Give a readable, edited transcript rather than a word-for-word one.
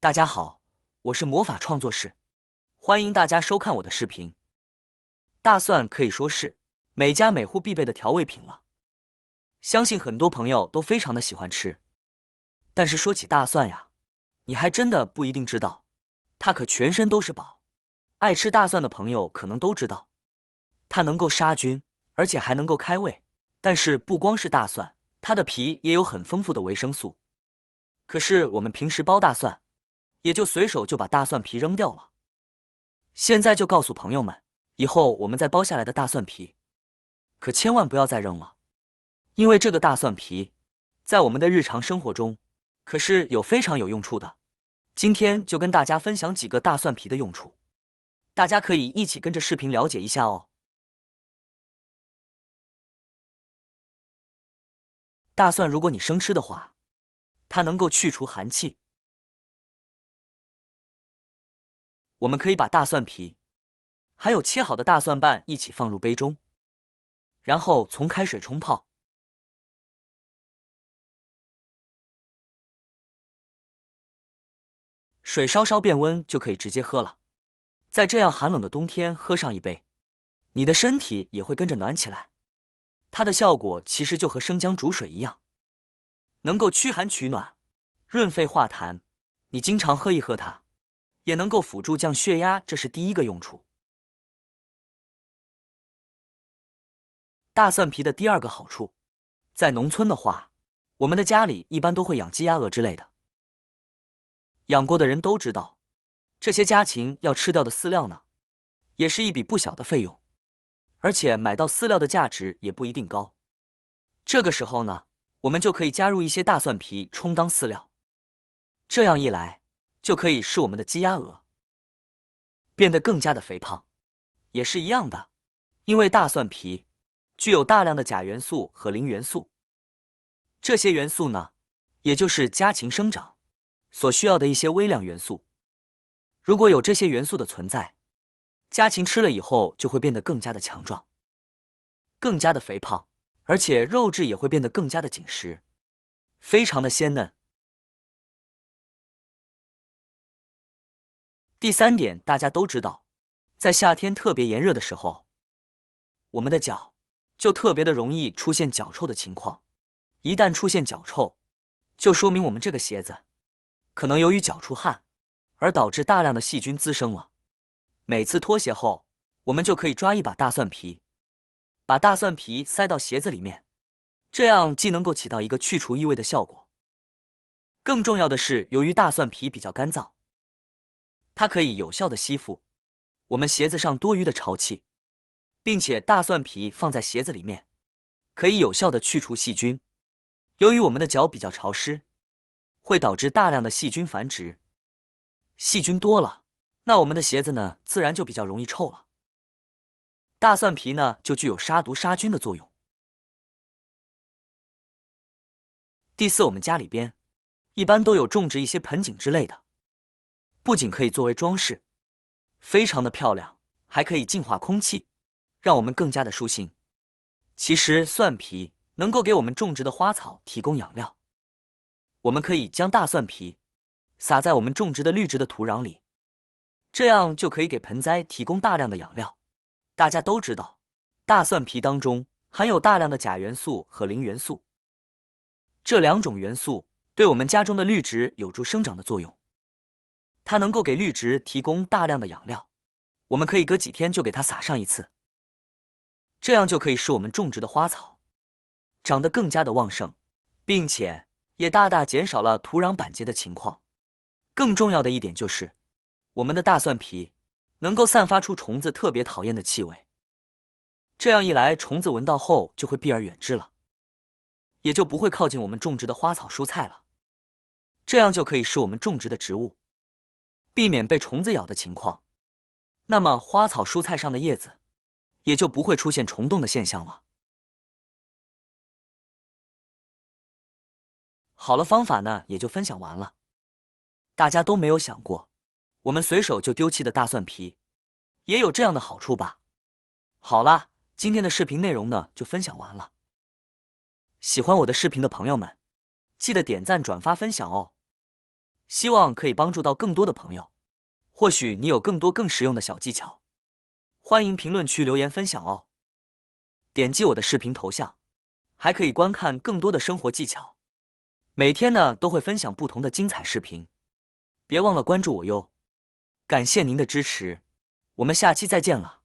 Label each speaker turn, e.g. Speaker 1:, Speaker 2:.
Speaker 1: 大家好，我是魔法创作室，欢迎大家收看我的视频。大蒜可以说是每家每户必备的调味品了，相信很多朋友都非常的喜欢吃。但是说起大蒜呀，你还真的不一定知道，它可全身都是宝。爱吃大蒜的朋友可能都知道，它能够杀菌，而且还能够开胃。但是不光是大蒜，它的皮也有很丰富的维生素。可是我们平时剥大蒜，也就随手就把大蒜皮扔掉了。现在就告诉朋友们，以后我们再剥下来的大蒜皮，可千万不要再扔了，因为这个大蒜皮在我们的日常生活中可是有非常有用处的。今天就跟大家分享几个大蒜皮的用处，大家可以一起跟着视频了解一下哦。大蒜如果你生吃的话，它能够去除寒气。我们可以把大蒜皮还有切好的大蒜瓣一起放入杯中，然后从开水冲泡。水稍稍变温就可以直接喝了。在这样寒冷的冬天喝上一杯，你的身体也会跟着暖起来。它的效果其实就和生姜煮水一样，能够驱寒取暖、润肺化痰。你经常喝一喝它，也能够辅助降血压，这是第一个用处。大蒜皮的第二个好处，在农村的话，我们的家里一般都会养鸡鸭鹅之类的。养过的人都知道，这些家禽要吃掉的饲料呢，也是一笔不小的费用，而且买到饲料的价值也不一定高。这个时候呢，我们就可以加入一些大蒜皮充当饲料，这样一来，就可以使我们的鸡鸭鹅变得更加的肥胖。也是一样的，因为大蒜皮具有大量的钾元素和磷元素，这些元素呢，也就是家禽生长所需要的一些微量元素。如果有这些元素的存在，家禽吃了以后就会变得更加的强壮，更加的肥胖，而且肉质也会变得更加的紧实，非常的鲜嫩。第三点，大家都知道，在夏天特别炎热的时候，我们的脚就特别的容易出现脚臭的情况。一旦出现脚臭，就说明我们这个鞋子可能由于脚出汗而导致大量的细菌滋生了。每次脱鞋后，我们就可以抓一把大蒜皮，把大蒜皮塞到鞋子里面，这样既能够起到一个去除异味的效果，更重要的是，由于大蒜皮比较干燥，它可以有效的吸附我们鞋子上多余的潮气，并且大蒜皮放在鞋子里面，可以有效的去除细菌。由于我们的脚比较潮湿，会导致大量的细菌繁殖，细菌多了，那我们的鞋子呢，自然就比较容易臭了。大蒜皮呢，就具有杀毒杀菌的作用。第四，我们家里边一般都有种植一些盆景之类的，不仅可以作为装饰，非常的漂亮，还可以净化空气，让我们更加的舒心。其实蒜皮能够给我们种植的花草提供养料，我们可以将大蒜皮撒在我们种植的绿植的土壤里，这样就可以给盆栽提供大量的养料。大家都知道，大蒜皮当中含有大量的钾元素和磷元素，这两种元素对我们家中的绿植有助生长的作用。它能够给绿植提供大量的养料，我们可以隔几天就给它撒上一次，这样就可以使我们种植的花草长得更加的旺盛，并且也大大减少了土壤板结的情况。更重要的一点就是，我们的大蒜皮能够散发出虫子特别讨厌的气味，这样一来，虫子闻到后就会避而远之了，也就不会靠近我们种植的花草蔬菜了。这样就可以使我们种植的植物避免被虫子咬的情况，那么花草蔬菜上的叶子也就不会出现虫洞的现象了。好了，方法呢也就分享完了。大家都没有想过，我们随手就丢弃的大蒜皮也有这样的好处吧？好啦，今天的视频内容呢就分享完了。喜欢我的视频的朋友们，记得点赞、转发、分享哦。希望可以帮助到更多的朋友。或许你有更多更实用的小技巧，欢迎评论区留言分享哦。点击我的视频头像，还可以观看更多的生活技巧。每天呢都会分享不同的精彩视频，别忘了关注我哟。感谢您的支持，我们下期再见了。